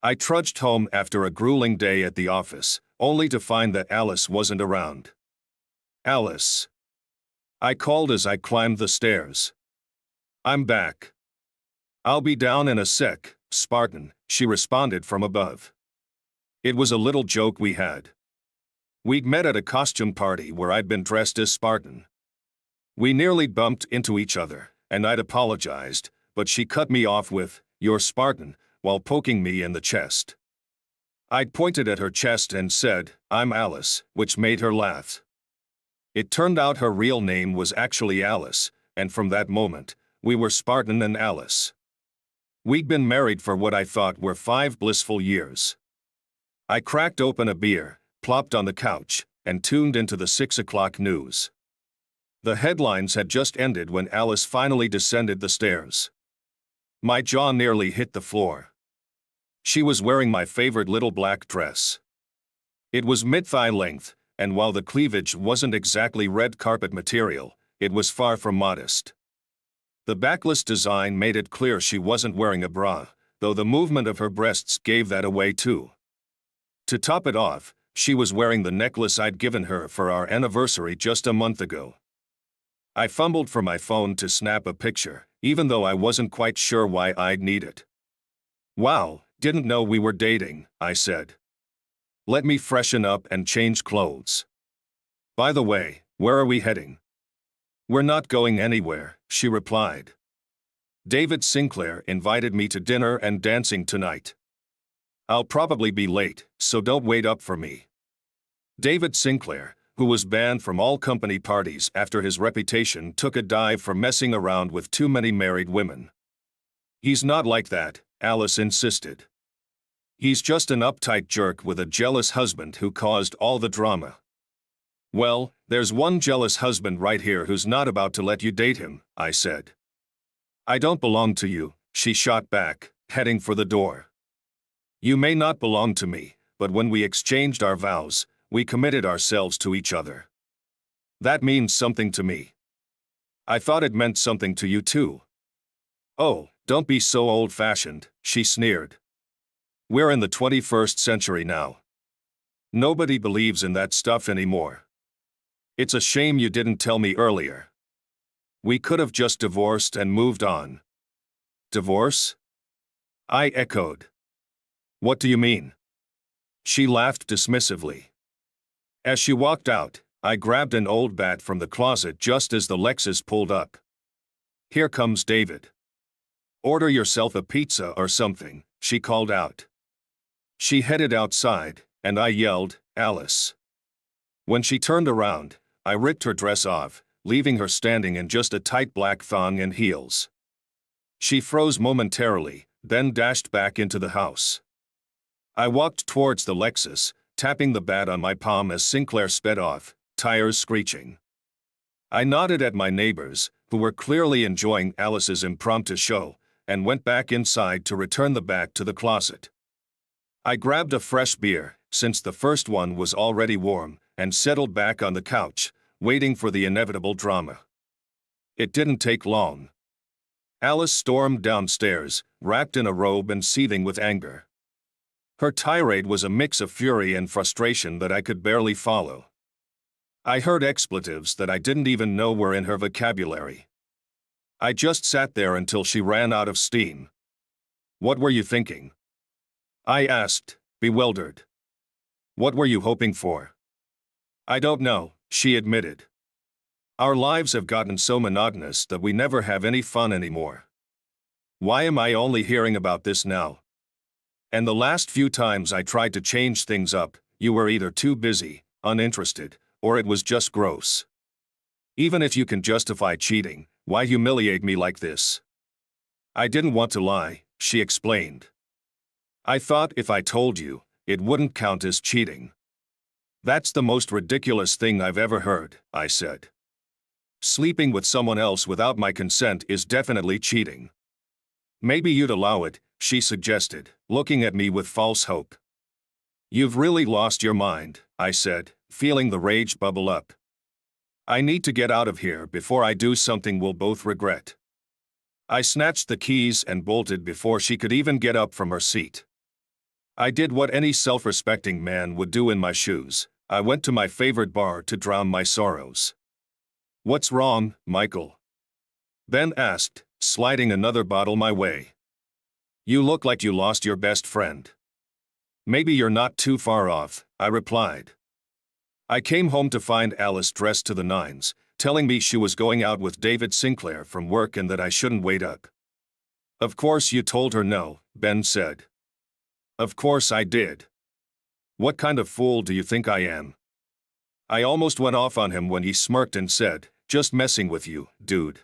I trudged home after a grueling day at the office, only to find that Alice wasn't around. Alice. I called as I climbed the stairs. I'm back. I'll be down in a sec, Spartan, she responded from above. It was a little joke we had. We'd met at a costume party where I'd been dressed as Spartan. We nearly bumped into each other, and I'd apologized, but she cut me off with, "You're Spartan," while poking me in the chest. I'd pointed at her chest and said, "I'm Alice," which made her laugh. It turned out her real name was actually Alice, and from that moment, we were Spartan and Alice. We'd been married for what I thought were 5 blissful years. I cracked open a beer, plopped on the couch, and tuned into the 6 o'clock news. The headlines had just ended when Alice finally descended the stairs. My jaw nearly hit the floor. She was wearing my favorite little black dress. It was mid-thigh length, and while the cleavage wasn't exactly red carpet material, it was far from modest. The backless design made it clear she wasn't wearing a bra, though the movement of her breasts gave that away too. To top it off, she was wearing the necklace I'd given her for our anniversary just a month ago. I fumbled for my phone to snap a picture, even though I wasn't quite sure why I'd need it. "Wow, didn't know we were dating," I said. "Let me freshen up and change clothes. By the way, where are we heading?" "We're not going anywhere," she replied. "David Sinclair invited me to dinner and dancing tonight. I'll probably be late, so don't wait up for me." David Sinclair, who was banned from all company parties after his reputation took a dive for messing around with too many married women. "He's not like that," Alice insisted. "He's just an uptight jerk with a jealous husband who caused all the drama." "Well, there's one jealous husband right here who's not about to let you date him," I said. "I don't belong to you," she shot back, heading for the door. "You may not belong to me, but when we exchanged our vows, we committed ourselves to each other. That means something to me. I thought it meant something to you too." "Oh, don't be so old-fashioned," she sneered. "We're in the 21st century now. Nobody believes in that stuff anymore. It's a shame you didn't tell me earlier. We could have just divorced and moved on." "Divorce?" I echoed. "What do you mean?" She laughed dismissively. As she walked out, I grabbed an old bat from the closet just as the Lexus pulled up. "Here comes David. Order yourself a pizza or something," she called out. She headed outside, and I yelled, "Alice." When she turned around, I ripped her dress off, leaving her standing in just a tight black thong and heels. She froze momentarily, then dashed back into the house. I walked towards the Lexus, tapping the bat on my palm as Sinclair sped off, tires screeching. I nodded at my neighbors, who were clearly enjoying Alice's impromptu show, and went back inside to return the bat to the closet. I grabbed a fresh beer, since the first one was already warm, and settled back on the couch, waiting for the inevitable drama. It didn't take long. Alice stormed downstairs, wrapped in a robe and seething with anger. Her tirade was a mix of fury and frustration that I could barely follow. I heard expletives that I didn't even know were in her vocabulary. I just sat there until she ran out of steam. "What were you thinking?" I asked, bewildered. "What were you hoping for?" "I don't know," she admitted. "Our lives have gotten so monotonous that we never have any fun anymore. Why am I only hearing about this now? And the last few times I tried to change things up, you were either too busy, uninterested, or it was just gross. Even if you can justify cheating, why humiliate me like this?" "I didn't want to lie," she explained. "I thought if I told you, it wouldn't count as cheating." "That's the most ridiculous thing I've ever heard," I said. "Sleeping with someone else without my consent is definitely cheating." "Maybe you'd allow it," she suggested, looking at me with false hope. "You've really lost your mind," I said, feeling the rage bubble up. "I need to get out of here before I do something we'll both regret." I snatched the keys and bolted before she could even get up from her seat. I did what any self-respecting man would do in my shoes. I went to my favorite bar to drown my sorrows. "What's wrong, Michael?" Ben asked, sliding another bottle my way. "You look like you lost your best friend." "Maybe you're not too far off," I replied. I came home to find Alice dressed to the nines, telling me she was going out with David Sinclair from work and that I shouldn't wait up. "Of course you told her no," Ben said. "Of course I did. What kind of fool do you think I am?" I almost went off on him when he smirked and said, "Just messing with you, dude."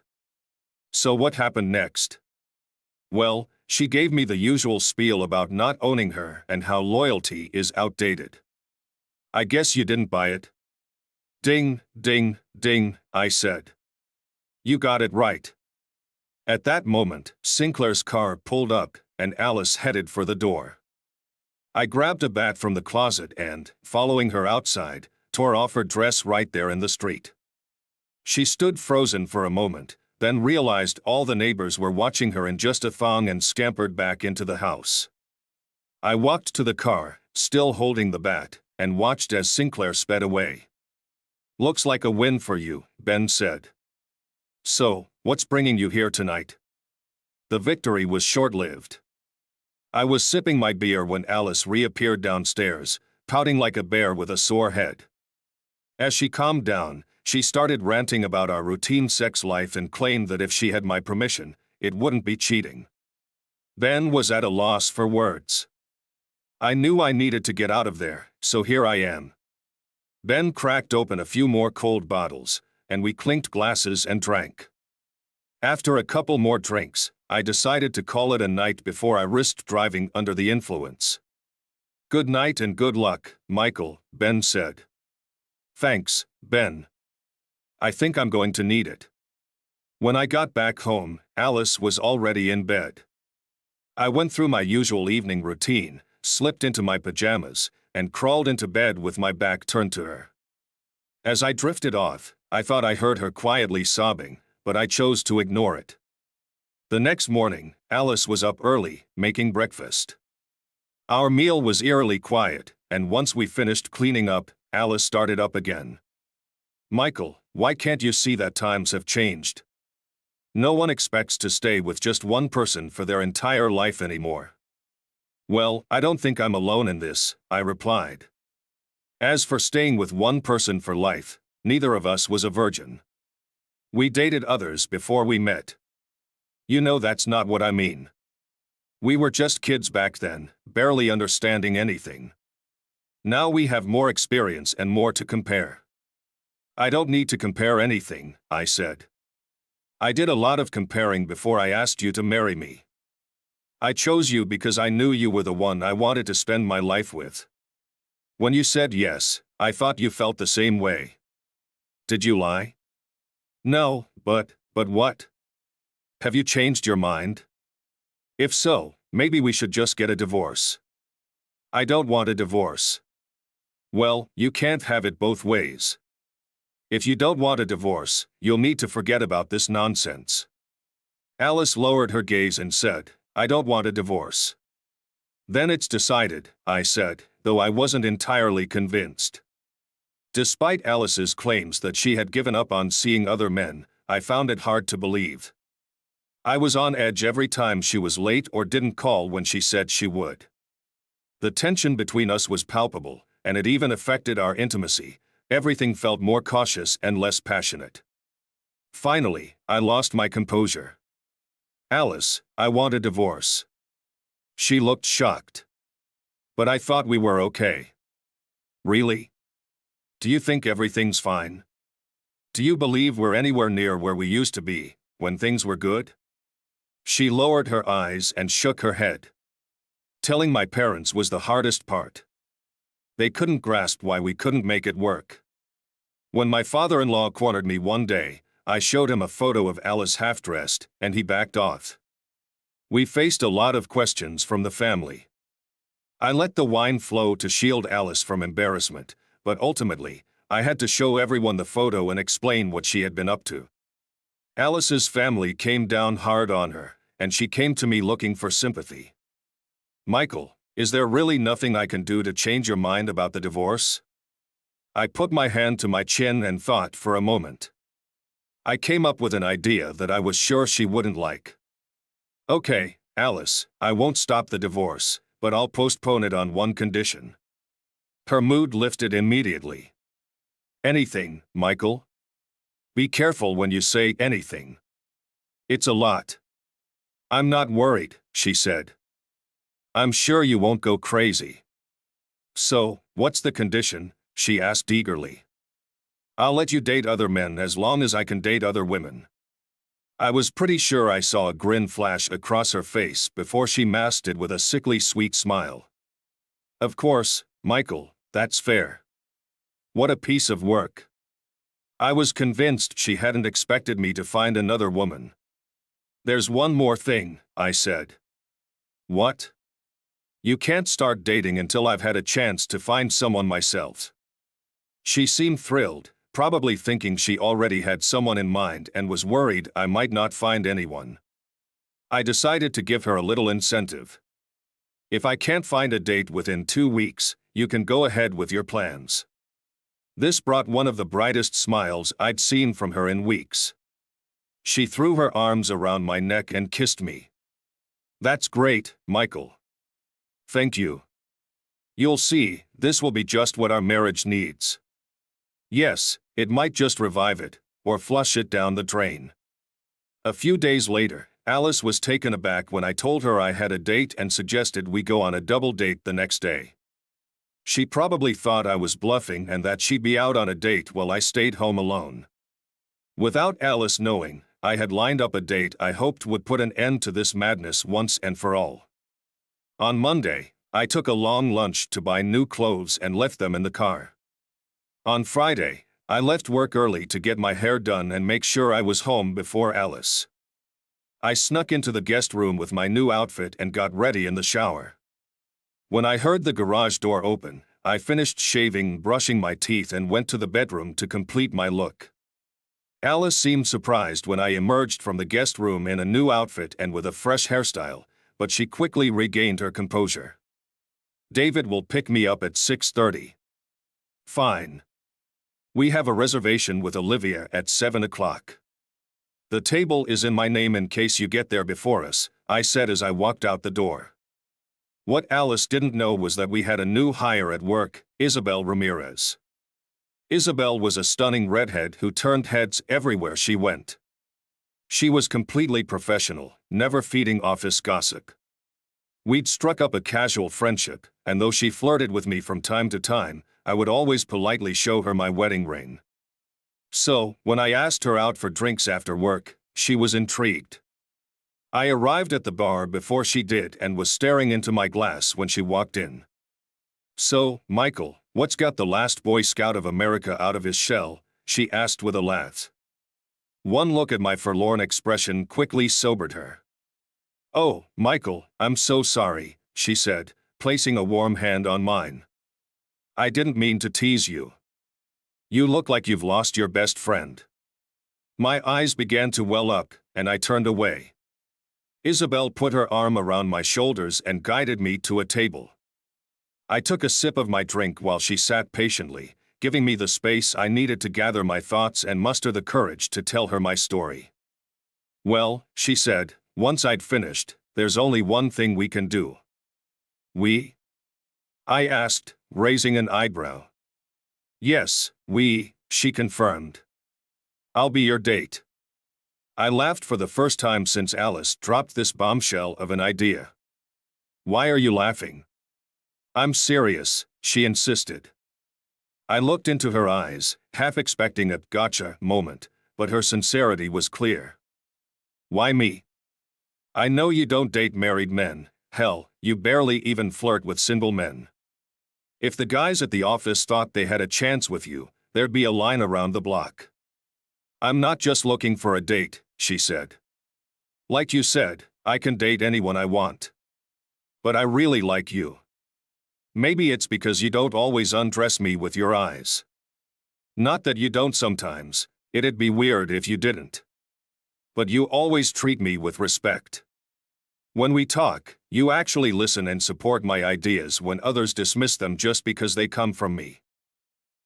So what happened next? Well, she gave me the usual spiel about not owning her and how loyalty is outdated. "I guess you didn't buy it." "Ding, ding, ding," I said. "You got it right." At that moment, Sinclair's car pulled up, and Alice headed for the door. I grabbed a bat from the closet and, following her outside, tore off her dress right there in the street. She stood frozen for a moment, then realized all the neighbors were watching her in just a thong and scampered back into the house. I walked to the car, still holding the bat, and watched as Sinclair sped away. "Looks like a win for you," Ben said. "So, what's bringing you here tonight?" The victory was short-lived. I was sipping my beer when Alice reappeared downstairs, pouting like a bear with a sore head. As she calmed down, she started ranting about our routine sex life and claimed that if she had my permission, it wouldn't be cheating. Ben was at a loss for words. I knew I needed to get out of there, so here I am. Ben cracked open a few more cold bottles, and we clinked glasses and drank. After a couple more drinks, I decided to call it a night before I risked driving under the influence. "Good night and good luck, Michael," Ben said. "Thanks, Ben. I think I'm going to need it." When I got back home, Alice was already in bed. I went through my usual evening routine, slipped into my pajamas, and crawled into bed with my back turned to her. As I drifted off, I thought I heard her quietly sobbing, but I chose to ignore it. The next morning, Alice was up early, making breakfast. Our meal was eerily quiet, and once we finished cleaning up, Alice started up again. "Michael, why can't you see that times have changed? No one expects to stay with just one person for their entire life anymore." "Well, I don't think I'm alone in this," I replied. As for staying with one person for life, neither of us was a virgin. We dated others before we met. You know that's not what I mean. We were just kids back then, barely understanding anything. Now we have more experience and more to compare. "I don't need to compare anything," I said. "I did a lot of comparing before I asked you to marry me. I chose you because I knew you were the one I wanted to spend my life with. When you said yes, I thought you felt the same way. Did you lie?" "No, but what? Have you changed your mind? If so, maybe we should just get a divorce." "I don't want a divorce." "Well, you can't have it both ways. If you don't want a divorce, you'll need to forget about this nonsense." Alice lowered her gaze and said, "I don't want a divorce." "Then it's decided," I said, though I wasn't entirely convinced. Despite Alice's claims that she had given up on seeing other men, I found it hard to believe. I was on edge every time she was late or didn't call when she said she would. The tension between us was palpable, and it even affected our intimacy. Everything felt more cautious and less passionate. Finally, I lost my composure. "Alice, I want a divorce." She looked shocked. "But I thought we were okay." "Really? Do you think everything's fine? Do you believe we're anywhere near where we used to be, when things were good?" She lowered her eyes and shook her head. Telling my parents was the hardest part. They couldn't grasp why we couldn't make it work. When my father-in-law cornered me one day, I showed him a photo of Alice half-dressed, and he backed off. We faced a lot of questions from the family. I let the wine flow to shield Alice from embarrassment, but ultimately, I had to show everyone the photo and explain what she had been up to. Alice's family came down hard on her, and she came to me looking for sympathy. "Michael, Is there really nothing I can do to change your mind about the divorce? I put my hand to my chin and thought for a moment. I came up with an idea that I was sure she wouldn't like. Okay, Alice, I won't stop the divorce, but I'll postpone it on one condition. Her mood lifted immediately. Anything, Michael? Be careful when you say anything. It's a lot. I'm not worried, she said. I'm sure you won't go crazy. So, what's the condition? She asked eagerly. I'll let you date other men as long as I can date other women. I was pretty sure I saw a grin flash across her face before she masked it with a sickly sweet smile. Of course, Michael, that's fair. What a piece of work. I was convinced she hadn't expected me to find another woman. There's one more thing, I said. What? You can't start dating until I've had a chance to find someone myself. She seemed thrilled, probably thinking she already had someone in mind and was worried I might not find anyone. I decided to give her a little incentive. If I can't find a date within 2 weeks, you can go ahead with your plans. This brought one of the brightest smiles I'd seen from her in weeks. She threw her arms around my neck and kissed me. That's great, Michael. Thank you. You'll see, this will be just what our marriage needs. Yes, it might just revive it, or flush it down the drain. A few days later, Alice was taken aback when I told her I had a date and suggested we go on a double date the next day. She probably thought I was bluffing and that she'd be out on a date while I stayed home alone. Without Alice knowing, I had lined up a date I hoped would put an end to this madness once and for all. On Monday, I took a long lunch to buy new clothes and left them in the car. On Friday, I left work early to get my hair done and make sure I was home before Alice. I snuck into the guest room with my new outfit and got ready in the shower. When I heard the garage door open, I finished shaving, brushing my teeth, and went to the bedroom to complete my look. Alice seemed surprised when I emerged from the guest room in a new outfit and with a fresh hairstyle, but she quickly regained her composure. David will pick me up at 6:30. Fine. We have a reservation with Olivia at 7 o'clock. The table is in my name in case you get there before us, I said as I walked out the door. What Alice didn't know was that we had a new hire at work, Isabel Ramirez. Isabel was a stunning redhead who turned heads everywhere she went. She was completely professional, never feeding office gossip. We'd struck up a casual friendship, and though she flirted with me from time to time, I would always politely show her my wedding ring. So, when I asked her out for drinks after work, she was intrigued. I arrived at the bar before she did and was staring into my glass when she walked in. So, Michael, what's got the last Boy Scout of America out of his shell? She asked with a laugh. One look at my forlorn expression quickly sobered her. Oh, Michael, I'm so sorry, she said, placing a warm hand on mine. I didn't mean to tease you. You look like you've lost your best friend. My eyes began to well up, and I turned away. Isabel put her arm around my shoulders and guided me to a table. I took a sip of my drink while she sat patiently, giving me the space I needed to gather my thoughts and muster the courage to tell her my story. Well, she said, once I'd finished, there's only one thing we can do. We? I asked, raising an eyebrow. Yes, we, she confirmed. I'll be your date. I laughed for the first time since Alice dropped this bombshell of an idea. Why are you laughing? I'm serious, she insisted. I looked into her eyes, half expecting a gotcha moment, but her sincerity was clear. Why me? I know you don't date married men, hell, you barely even flirt with single men. If the guys at the office thought they had a chance with you, there'd be a line around the block. I'm not just looking for a date, she said. Like you said, I can date anyone I want. But I really like you. Maybe it's because you don't always undress me with your eyes. Not that you don't sometimes, it'd be weird if you didn't. But you always treat me with respect. When we talk, you actually listen and support my ideas when others dismiss them just because they come from me.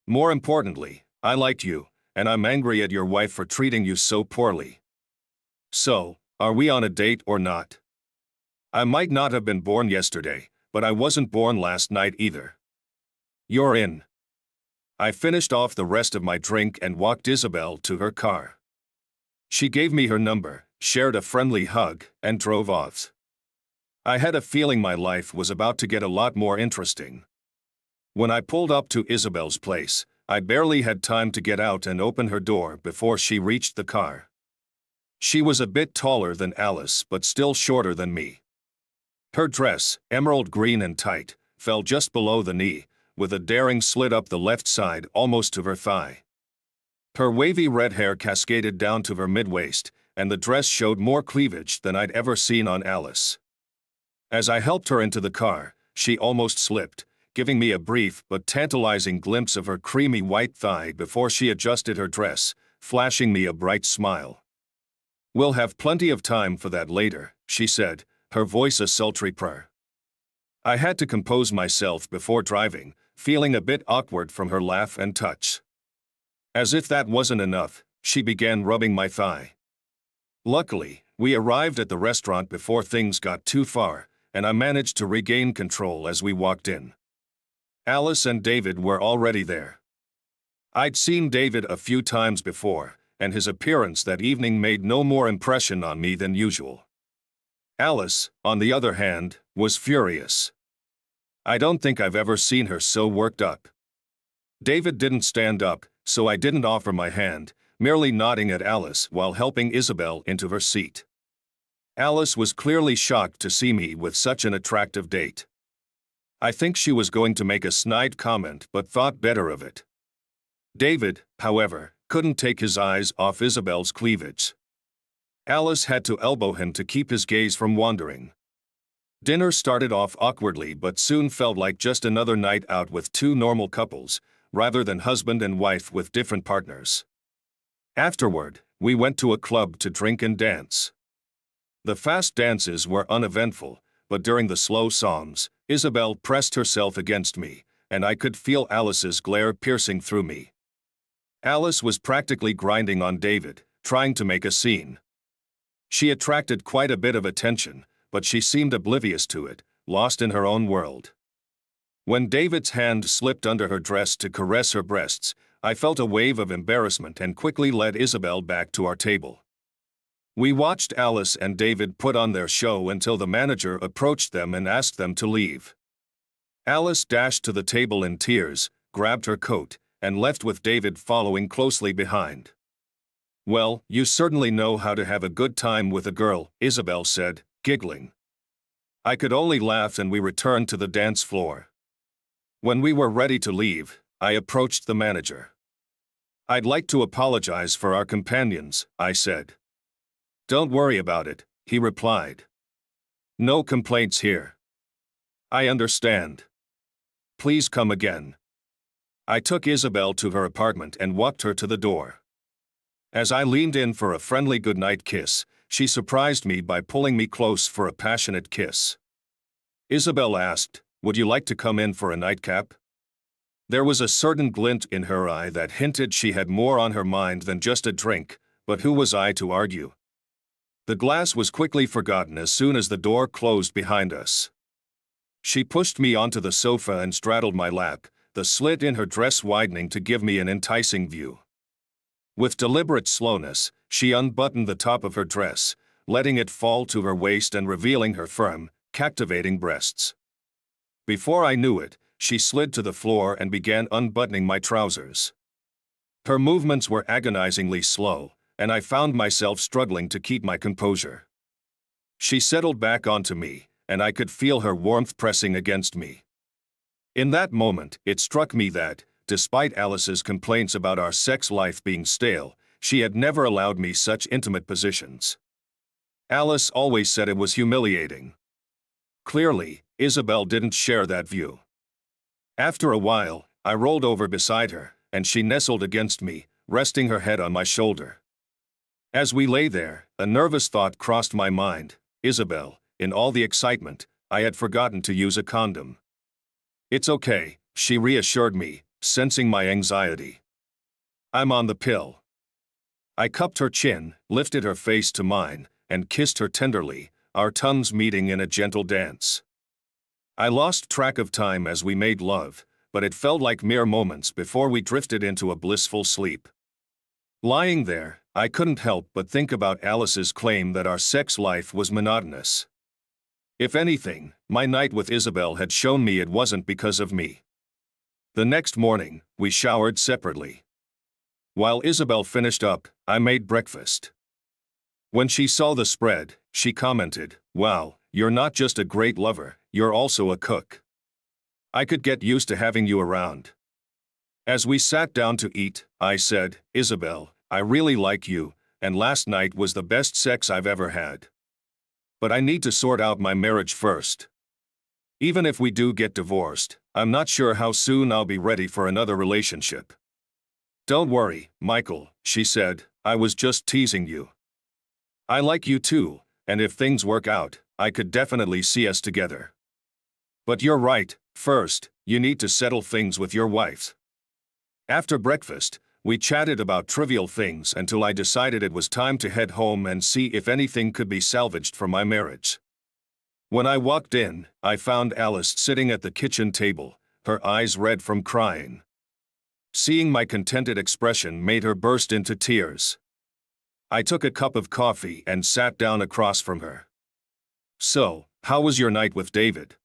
More importantly, I like you, and I'm angry at your wife for treating you so poorly. So, are we on a date or not? I might not have been born yesterday, but I wasn't born last night either. You're in. I finished off the rest of my drink and walked Isabel to her car. She gave me her number, shared a friendly hug, and drove off. I had a feeling my life was about to get a lot more interesting. When I pulled up to Isabel's place, I barely had time to get out and open her door before she reached the car. She was a bit taller than Alice but still shorter than me. Her dress, emerald green and tight, fell just below the knee, with a daring slit up the left side almost to her thigh. Her wavy red hair cascaded down to her mid-waist, and the dress showed more cleavage than I'd ever seen on Alice. As I helped her into the car, she almost slipped, giving me a brief but tantalizing glimpse of her creamy white thigh before she adjusted her dress, flashing me a bright smile. "We'll have plenty of time for that later," she said, her voice a sultry purr. I had to compose myself before driving, feeling a bit awkward from her laugh and touch. As if that wasn't enough, she began rubbing my thigh. Luckily, we arrived at the restaurant before things got too far, and I managed to regain control as we walked in. Alice and David were already there. I'd seen David a few times before, and his appearance that evening made no more impression on me than usual. Alice, on the other hand, was furious. I don't think I've ever seen her so worked up. David didn't stand up, so I didn't offer my hand, merely nodding at Alice while helping Isabel into her seat. Alice was clearly shocked to see me with such an attractive date. I think she was going to make a snide comment but thought better of it. David, however, couldn't take his eyes off Isabel's cleavage. Alice had to elbow him to keep his gaze from wandering. Dinner started off awkwardly but soon felt like just another night out with two normal couples, rather than husband and wife with different partners. Afterward, we went to a club to drink and dance. The fast dances were uneventful, but during the slow songs, Isabel pressed herself against me, and I could feel Alice's glare piercing through me. Alice was practically grinding on David, trying to make a scene. She attracted quite a bit of attention, but she seemed oblivious to it, lost in her own world. When David's hand slipped under her dress to caress her breasts, I felt a wave of embarrassment and quickly led Isabel back to our table. We watched Alice and David put on their show until the manager approached them and asked them to leave. Alice dashed to the table in tears, grabbed her coat, and left with David following closely behind. "Well, you certainly know how to have a good time with a girl," Isabel said, giggling. I could only laugh and we returned to the dance floor. When we were ready to leave, I approached the manager. "I'd like to apologize for our companions," I said. "Don't worry about it," he replied. "No complaints here." "I understand. Please come again." I took Isabel to her apartment and walked her to the door. As I leaned in for a friendly goodnight kiss, she surprised me by pulling me close for a passionate kiss. Isabel asked, "Would you like to come in for a nightcap?" There was a certain glint in her eye that hinted she had more on her mind than just a drink, but who was I to argue? The glass was quickly forgotten as soon as the door closed behind us. She pushed me onto the sofa and straddled my lap, the slit in her dress widening to give me an enticing view. With deliberate slowness, she unbuttoned the top of her dress, letting it fall to her waist and revealing her firm, captivating breasts. Before I knew it, she slid to the floor and began unbuttoning my trousers. Her movements were agonizingly slow, and I found myself struggling to keep my composure. She settled back onto me, and I could feel her warmth pressing against me. In that moment, it struck me that, despite Alice's complaints about our sex life being stale, she had never allowed me such intimate positions. Alice always said it was humiliating. Clearly, Isabel didn't share that view. After a while, I rolled over beside her, and she nestled against me, resting her head on my shoulder. As we lay there, a nervous thought crossed my mind. "Isabel, in all the excitement, I had forgotten to use a condom. It's okay, she reassured me, sensing my anxiety. I'm on the pill. I cupped her chin, lifted her face to mine, and kissed her tenderly, our tongues meeting in a gentle dance. I lost track of time as we made love, but it felt like mere moments before we drifted into a blissful sleep. Lying there, I couldn't help but think about Alice's claim that our sex life was monotonous. If anything, my night with Isabel had shown me it wasn't because of me. The next morning, we showered separately. While Isabel finished up, I made breakfast. When she saw the spread, she commented, "Wow, you're not just a great lover, you're also a cook. I could get used to having you around." As we sat down to eat, I said, "Isabel, I really like you, and last night was the best sex I've ever had. But I need to sort out my marriage first. Even if we do get divorced, I'm not sure how soon I'll be ready for another relationship." "Don't worry, Michael," she said, "I was just teasing you. I like you too, and if things work out, I could definitely see us together. But you're right, first, you need to settle things with your wife." After breakfast, we chatted about trivial things until I decided it was time to head home and see if anything could be salvaged from my marriage. When I walked in, I found Alice sitting at the kitchen table, her eyes red from crying. Seeing my contented expression made her burst into tears. I took a cup of coffee and sat down across from her. "So, how was your night with David?"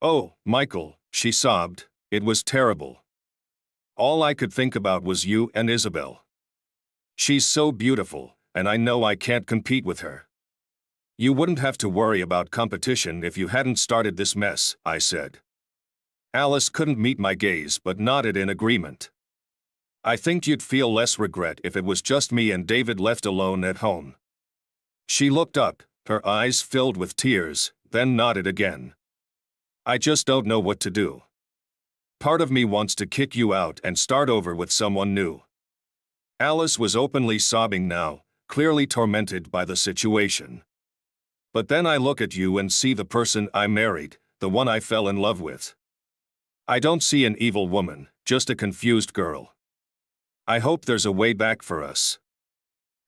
"Oh, Michael," she sobbed, "it was terrible. All I could think about was you and Isabel. She's so beautiful, and I know I can't compete with her." "You wouldn't have to worry about competition if you hadn't started this mess," I said. Alice couldn't meet my gaze but nodded in agreement. "I think you'd feel less regret if it was just me and David left alone at home." She looked up, her eyes filled with tears, then nodded again. "I just don't know what to do. Part of me wants to kick you out and start over with someone new." Alice was openly sobbing now, clearly tormented by the situation. "But then I look at you and see the person I married, the one I fell in love with. I don't see an evil woman, just a confused girl. I hope there's a way back for us."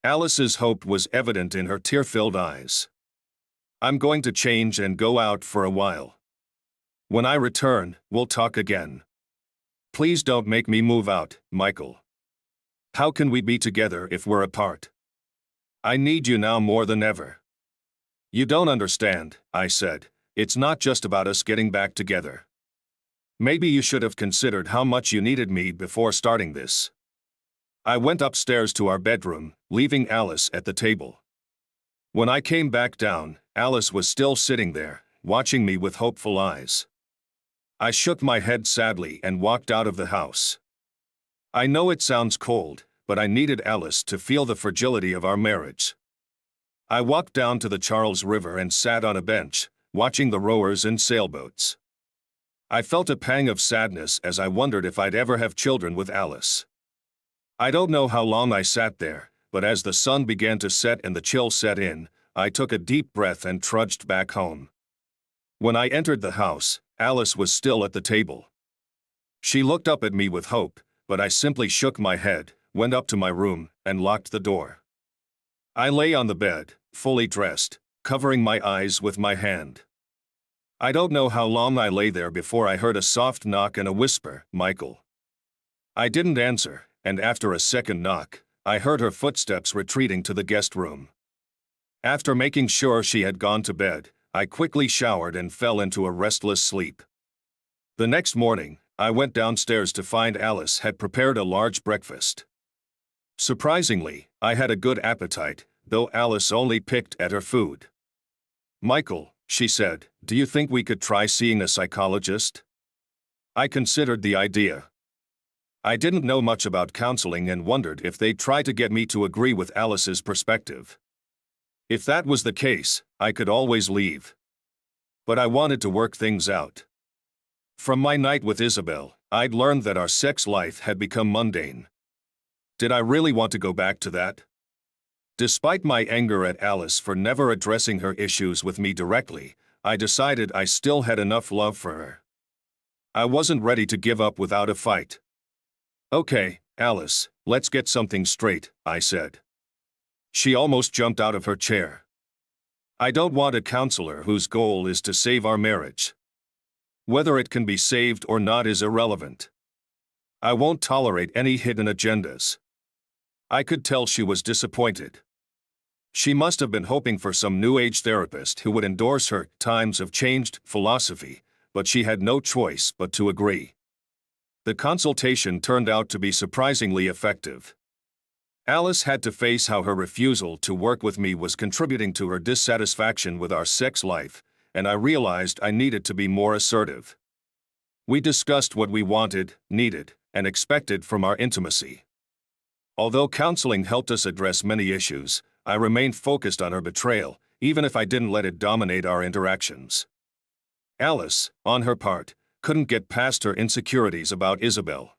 Alice's hope was evident in her tear-filled eyes. "I'm going to change and go out for a while. When I return, we'll talk again. Please don't make me move out, Michael. How can we be together if we're apart? I need you now more than ever." "You don't understand," I said. "It's not just about us getting back together. Maybe you should have considered how much you needed me before starting this." I went upstairs to our bedroom, leaving Alice at the table. When I came back down, Alice was still sitting there, watching me with hopeful eyes. I shook my head sadly and walked out of the house. I know it sounds cold, but I needed Alice to feel the fragility of our marriage. I walked down to the Charles River and sat on a bench, watching the rowers and sailboats. I felt a pang of sadness as I wondered if I'd ever have children with Alice. I don't know how long I sat there, but as the sun began to set and the chill set in, I took a deep breath and trudged back home. When I entered the house, Alice was still at the table. She looked up at me with hope, but I simply shook my head, went up to my room, and locked the door. I lay on the bed, fully dressed, covering my eyes with my hand. I don't know how long I lay there before I heard a soft knock and a whisper, "Michael." I didn't answer, and after a second knock, I heard her footsteps retreating to the guest room. After making sure she had gone to bed, I quickly showered and fell into a restless sleep. The next morning, I went downstairs to find Alice had prepared a large breakfast. Surprisingly, I had a good appetite, though Alice only picked at her food. "Michael," she said, "do you think we could try seeing a psychologist?" I considered the idea. I didn't know much about counseling and wondered if they'd try to get me to agree with Alice's perspective. If that was the case, I could always leave. But I wanted to work things out. From my night with Isabel, I'd learned that our sex life had become mundane. Did I really want to go back to that? Despite my anger at Alice for never addressing her issues with me directly, I decided I still had enough love for her. I wasn't ready to give up without a fight. "Okay, Alice, let's get something straight," I said. She almost jumped out of her chair. "I don't want a counselor whose goal is to save our marriage. Whether it can be saved or not is irrelevant. I won't tolerate any hidden agendas." I could tell she was disappointed. She must have been hoping for some New Age therapist who would endorse her "times have changed" philosophy, but she had no choice but to agree. The consultation turned out to be surprisingly effective. Alice had to face how her refusal to work with me was contributing to her dissatisfaction with our sex life, and I realized I needed to be more assertive. We discussed what we wanted, needed, and expected from our intimacy. Although counseling helped us address many issues, I remained focused on her betrayal, even if I didn't let it dominate our interactions. Alice, on her part, couldn't get past her insecurities about Isabel.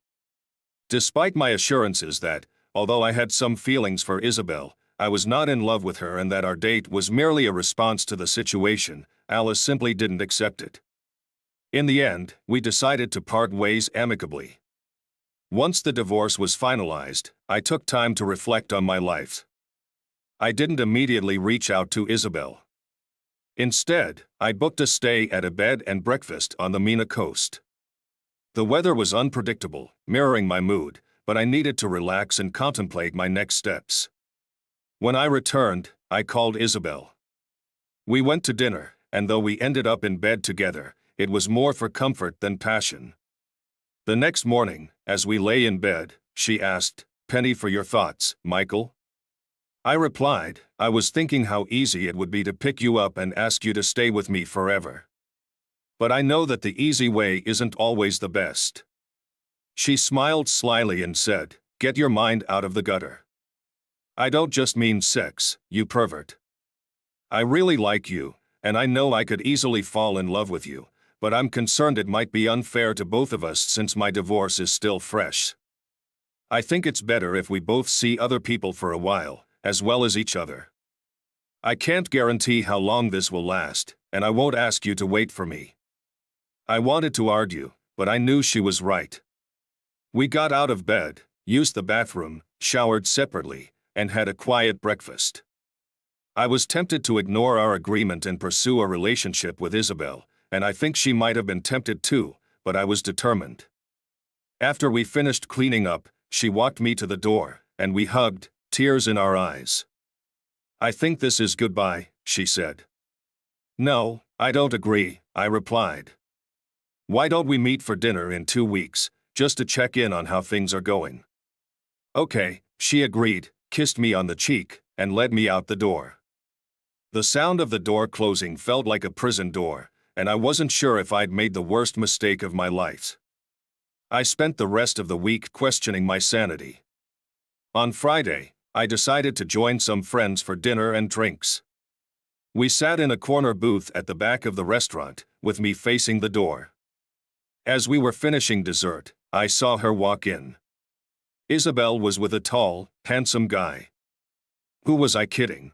Despite my assurances that, although I had some feelings for Isabel, I was not in love with her and that our date was merely a response to the situation, Alice simply didn't accept it. In the end, we decided to part ways amicably. Once the divorce was finalized, I took time to reflect on my life. I didn't immediately reach out to Isabel. Instead, I booked a stay at a bed and breakfast on the Mina coast. The weather was unpredictable, mirroring my mood, but I needed to relax and contemplate my next steps. When I returned, I called Isabel. We went to dinner, and though we ended up in bed together, it was more for comfort than passion. The next morning, as we lay in bed, she asked, "Penny for your thoughts, Michael?" I replied, "I was thinking how easy it would be to pick you up and ask you to stay with me forever. But I know that the easy way isn't always the best." She smiled slyly and said, "Get your mind out of the gutter. I don't just mean sex, you pervert. I really like you, and I know I could easily fall in love with you, but I'm concerned it might be unfair to both of us since my divorce is still fresh. I think it's better if we both see other people for a while, as well as each other. I can't guarantee how long this will last, and I won't ask you to wait for me." I wanted to argue, but I knew she was right. We got out of bed, used the bathroom, showered separately, and had a quiet breakfast. I was tempted to ignore our agreement and pursue a relationship with Isabel, and I think she might have been tempted too, but I was determined. After we finished cleaning up, she walked me to the door, and we hugged, tears in our eyes. "I think this is goodbye," she said. "No, I don't agree," I replied. "Why don't we meet for dinner in 2 weeks, just to check in on how things are going?" "Okay," she agreed, kissed me on the cheek, and led me out the door. The sound of the door closing felt like a prison door, and I wasn't sure if I'd made the worst mistake of my life. I spent the rest of the week questioning my sanity. On Friday, I decided to join some friends for dinner and drinks. We sat in a corner booth at the back of the restaurant, with me facing the door. As we were finishing dessert, I saw her walk in. Isabel was with a tall, handsome guy. Who was I kidding?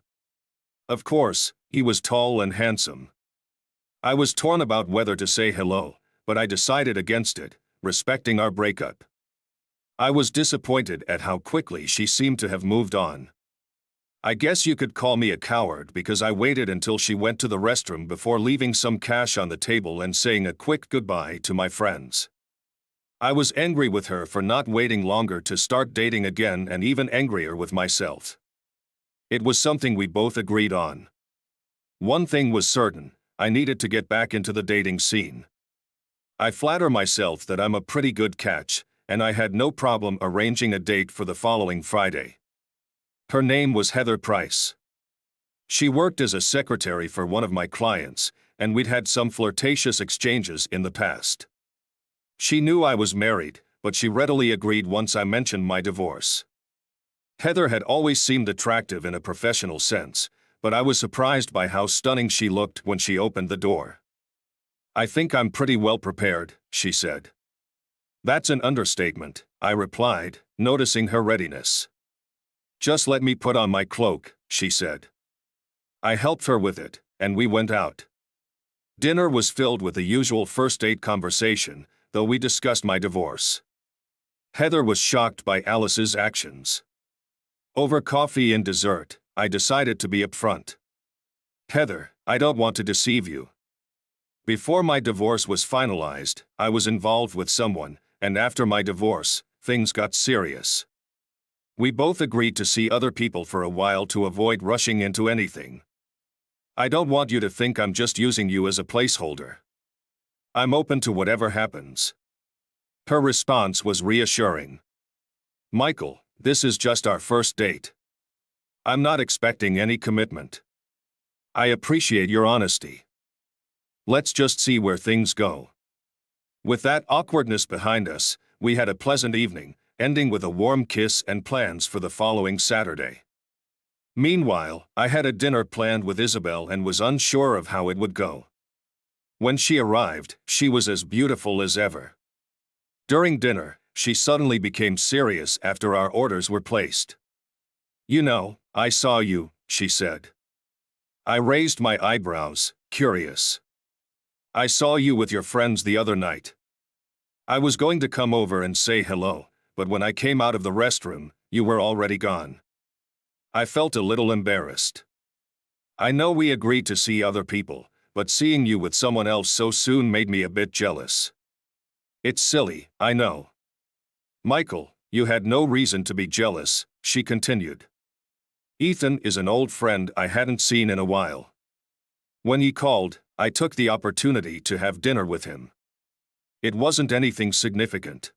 Of course, he was tall and handsome. I was torn about whether to say hello, but I decided against it, respecting our breakup. I was disappointed at how quickly she seemed to have moved on. I guess you could call me a coward because I waited until she went to the restroom before leaving some cash on the table and saying a quick goodbye to my friends. I was angry with her for not waiting longer to start dating again and even angrier with myself. It was something we both agreed on. One thing was certain, I needed to get back into the dating scene. I flatter myself that I'm a pretty good catch, and I had no problem arranging a date for the following Friday. Her name was Heather Price. She worked as a secretary for one of my clients, and we'd had some flirtatious exchanges in the past. She knew I was married, but she readily agreed once I mentioned my divorce. Heather had always seemed attractive in a professional sense, but I was surprised by how stunning she looked when she opened the door. "I think I'm pretty well prepared," she said. "That's an understatement," I replied, noticing her readiness. Just let me put on my cloak, she said. I helped her with it, and we went out. Dinner was filled with the usual first date conversation, though we discussed my divorce. Heather was shocked by Alice's actions. Over coffee and dessert, I decided to be upfront. Heather, I don't want to deceive you. Before my divorce was finalized, I was involved with someone, and after my divorce, things got serious. We both agreed to see other people for a while to avoid rushing into anything. I don't want you to think I'm just using you as a placeholder. I'm open to whatever happens. Her response was reassuring. Michael, this is just our first date. I'm not expecting any commitment. I appreciate your honesty. Let's just see where things go. With that awkwardness behind us, we had a pleasant evening, ending with a warm kiss and plans for the following Saturday. Meanwhile, I had a dinner planned with Isabel and was unsure of how it would go. When she arrived, she was as beautiful as ever. During dinner, she suddenly became serious after our orders were placed. You know, I saw you, she said. I raised my eyebrows, curious. I saw you with your friends the other night. I was going to come over and say hello, but when I came out of the restroom, you were already gone. I felt a little embarrassed. I know we agreed to see other people, but seeing you with someone else so soon made me a bit jealous. It's silly, I know. Michael, you had no reason to be jealous, she continued. Ethan is an old friend I hadn't seen in a while. When he called, I took the opportunity to have dinner with him. It wasn't anything significant.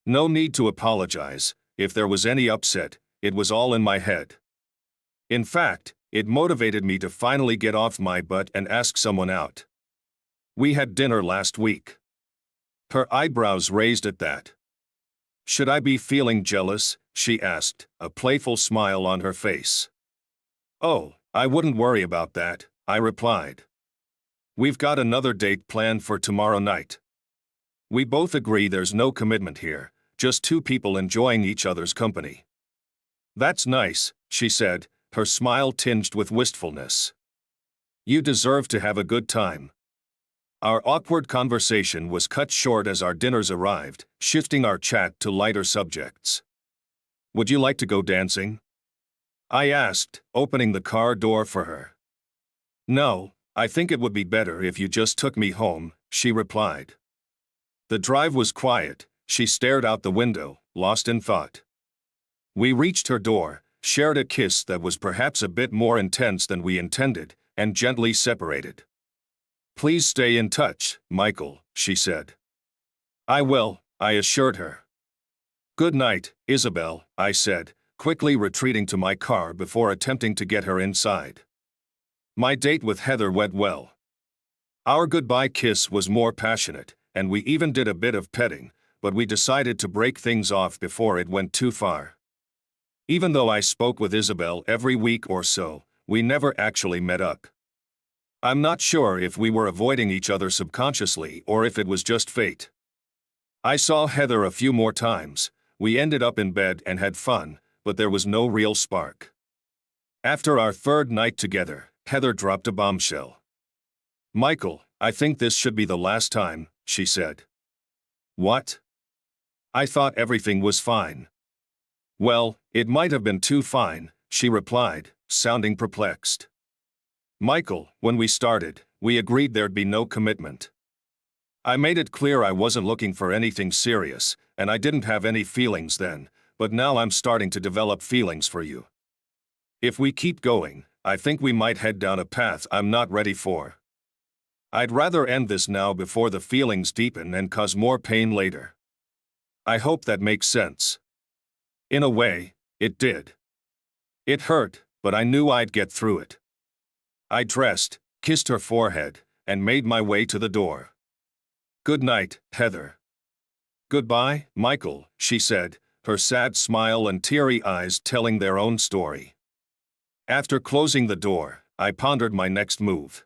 No need to apologize. If there was any upset, it was all in my head. In fact, it motivated me to finally get off my butt and ask someone out. We had dinner last week. Her eyebrows raised at that. Should I be feeling jealous? She asked, a playful smile on her face. Oh, I wouldn't worry about that, I replied. We've got another date planned for tomorrow night. We both agree there's no commitment here, just two people enjoying each other's company. That's nice, she said, her smile tinged with wistfulness. You deserve to have a good time. Our awkward conversation was cut short as our dinners arrived, shifting our chat to lighter subjects. Would you like to go dancing? I asked, opening the car door for her. No, I think it would be better if you just took me home, she replied. The drive was quiet. She stared out the window, lost in thought. We reached her door, shared a kiss that was perhaps a bit more intense than we intended, and gently separated. Please stay in touch, Michael, she said. I will, I assured her. Good night, Isabel, I said, quickly retreating to my car before attempting to get her inside. My date with Heather went well. Our goodbye kiss was more passionate, and we even did a bit of petting, but we decided to break things off before it went too far. Even though I spoke with Isabel every week or so, we never actually met up. I'm not sure if we were avoiding each other subconsciously or if it was just fate. I saw Heather a few more times. We ended up in bed and had fun, but there was no real spark. After our third night together, Heather dropped a bombshell. Michael, I think this should be the last time, she said. What? I thought everything was fine. Well, it might have been too fine, she replied, sounding perplexed. Michael, when we started, we agreed there'd be no commitment. I made it clear I wasn't looking for anything serious, and I didn't have any feelings then, but now I'm starting to develop feelings for you. If we keep going, I think we might head down a path I'm not ready for. I'd rather end this now before the feelings deepen and cause more pain later. I hope that makes sense. In a way, it did. It hurt, but I knew I'd get through it. I dressed, kissed her forehead, and made my way to the door. Good night, Heather. Goodbye, Michael, she said, her sad smile and teary eyes telling their own story. After closing the door, I pondered my next move.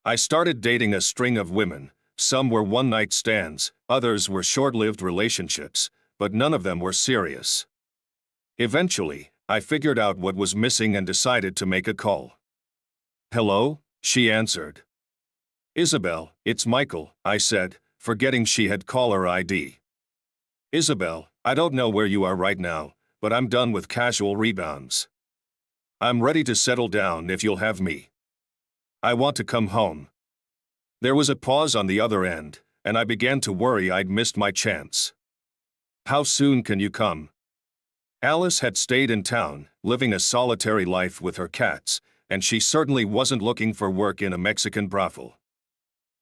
I started dating a string of women. Some were one-night stands, others were short-lived relationships, but none of them were serious. Eventually, I figured out what was missing and decided to make a call. "Hello?" she answered. "Isabel, it's Michael," I said, forgetting she had caller ID. "Isabel, I don't know where you are right now, but I'm done with casual rebounds. I'm ready to settle down if you'll have me. I want to come home." There was a pause on the other end, and I began to worry I'd missed my chance. "How soon can you come?" Alice had stayed in town, living a solitary life with her cats, and she certainly wasn't looking for work in a Mexican brothel.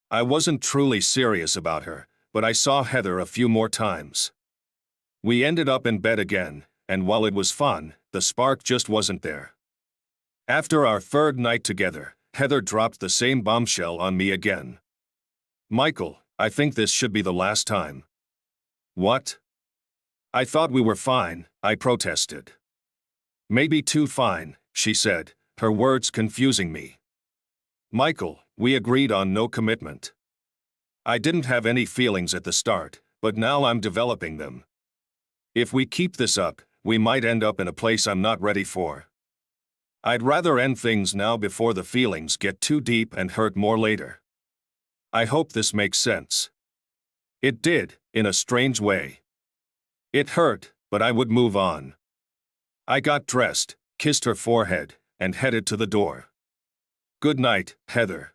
I wasn't truly serious about her, but I saw Heather a few more times. We ended up in bed again, and while it was fun, the spark just wasn't there. After our third night together, Heather dropped the same bombshell on me again. "Michael, I think this should be the last time." "What?" "I thought we were fine," I protested. "Maybe too fine," she said, her words confusing me. "Michael, we agreed on no commitment. I didn't have any feelings at the start, but now I'm developing them. If we keep this up, we might end up in a place I'm not ready for. I'd rather end things now before the feelings get too deep and hurt more later." I hope this makes sense. It did, in a strange way. It hurt, but I would move on. I got dressed, kissed her forehead, and headed to the door. "Good night, Heather."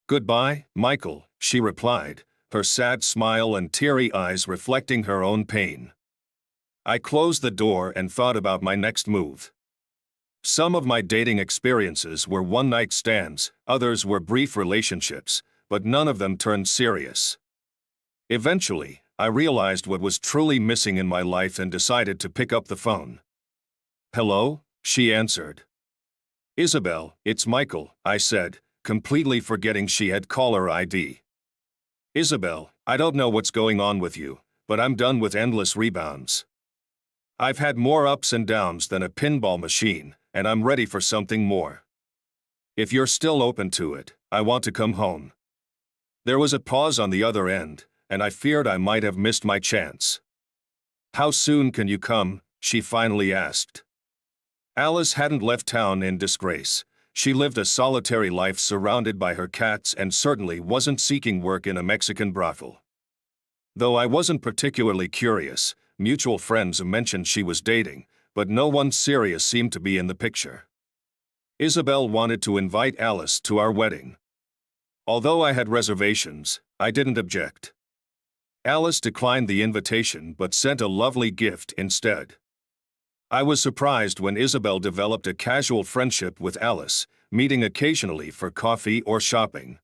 "Goodbye, Michael," she replied, her sad smile and teary eyes reflecting her own pain. I closed the door and thought about my next move. Some of my dating experiences were one-night stands, others were brief relationships, but none of them turned serious. Eventually, I realized what was truly missing in my life and decided to pick up the phone. "Hello?" she answered. "Isabel, it's Michael," I said, completely forgetting she had caller ID. "Isabel, I don't know what's going on with you, but I'm done with endless rebounds. I've had more ups and downs than a pinball machine, and I'm ready for something more. If you're still open to it, I want to come home." There was a pause on the other end, and I feared I might have missed my chance. "How soon can you come?" she finally asked. Alice hadn't left town in disgrace. She lived a solitary life surrounded by her cats and certainly wasn't seeking work in a Mexican brothel. Though I wasn't particularly curious, mutual friends mentioned she was dating, but no one serious seemed to be in the picture. Isabel wanted to invite Alice to our wedding. Although I had reservations, I didn't object. Alice declined the invitation but sent a lovely gift instead. I was surprised when Isabel developed a casual friendship with Alice, meeting occasionally for coffee or shopping.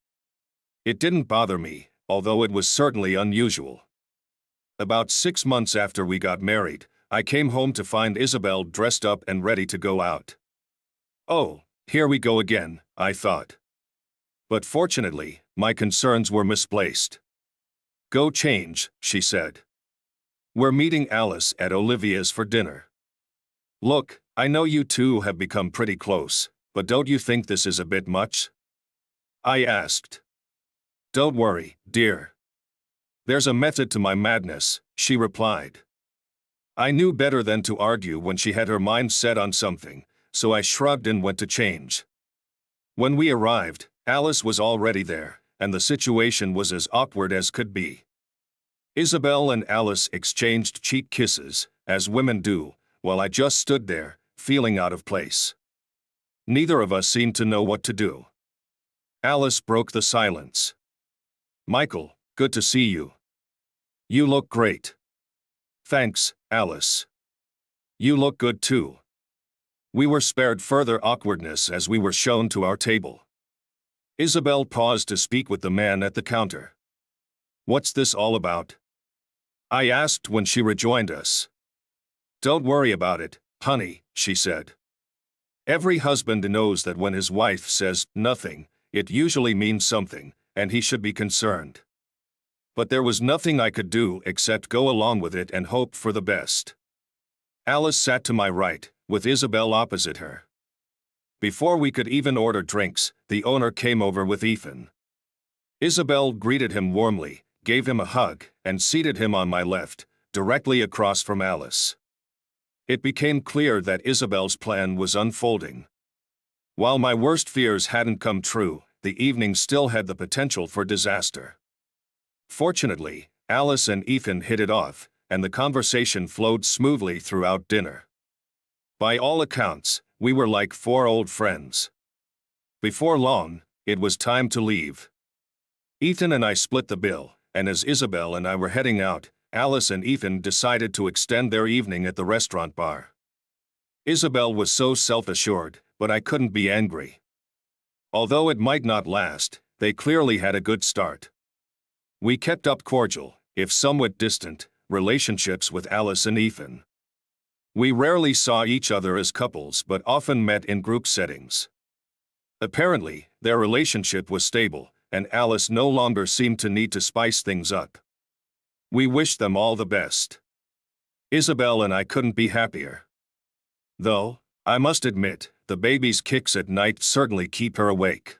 It didn't bother me, although it was certainly unusual. About 6 months after we got married, I came home to find Isabel dressed up and ready to go out. "Oh, here we go again," I thought. But fortunately, my concerns were misplaced. "Go change," she said. "We're meeting Alice at Olivia's for dinner. Look, I know you two have become pretty close, but don't you think this is a bit much?" I asked. "Don't worry, dear. There's a method to my madness," she replied. I knew better than to argue when she had her mind set on something, so I shrugged and went to change. When we arrived, Alice was already there, and the situation was as awkward as could be. Isabel and Alice exchanged cheek kisses, as women do, while I just stood there, feeling out of place. Neither of us seemed to know what to do. Alice broke the silence. "Michael, good to see you. You look great." "Thanks, Alice. You look good too." We were spared further awkwardness as we were shown to our table. Isabel paused to speak with the man at the counter. "What's this all about?" I asked when she rejoined us. "Don't worry about it, honey," she said. "Every husband knows that when his wife says nothing, it usually means something, and he should be concerned." But there was nothing I could do except go along with it and hope for the best. Alice sat to my right, with Isabel opposite her. Before we could even order drinks, the owner came over with Ethan. Isabel greeted him warmly, gave him a hug, and seated him on my left, directly across from Alice. It became clear that Isabel's plan was unfolding. While my worst fears hadn't come true, the evening still had the potential for disaster. Fortunately, Alice and Ethan hit it off, and the conversation flowed smoothly throughout dinner. By all accounts, we were like four old friends. Before long, it was time to leave. Ethan and I split the bill, and as Isabel and I were heading out, Alice and Ethan decided to extend their evening at the restaurant bar. Isabel was so self-assured, but I couldn't be angry. Although it might not last, they clearly had a good start. We kept up cordial, if somewhat distant, relationships with Alice and Ethan. We rarely saw each other as couples but often met in group settings. Apparently, their relationship was stable, and Alice no longer seemed to need to spice things up. We wished them all the best. Isabel and I couldn't be happier. Though, I must admit, the baby's kicks at night certainly keep her awake.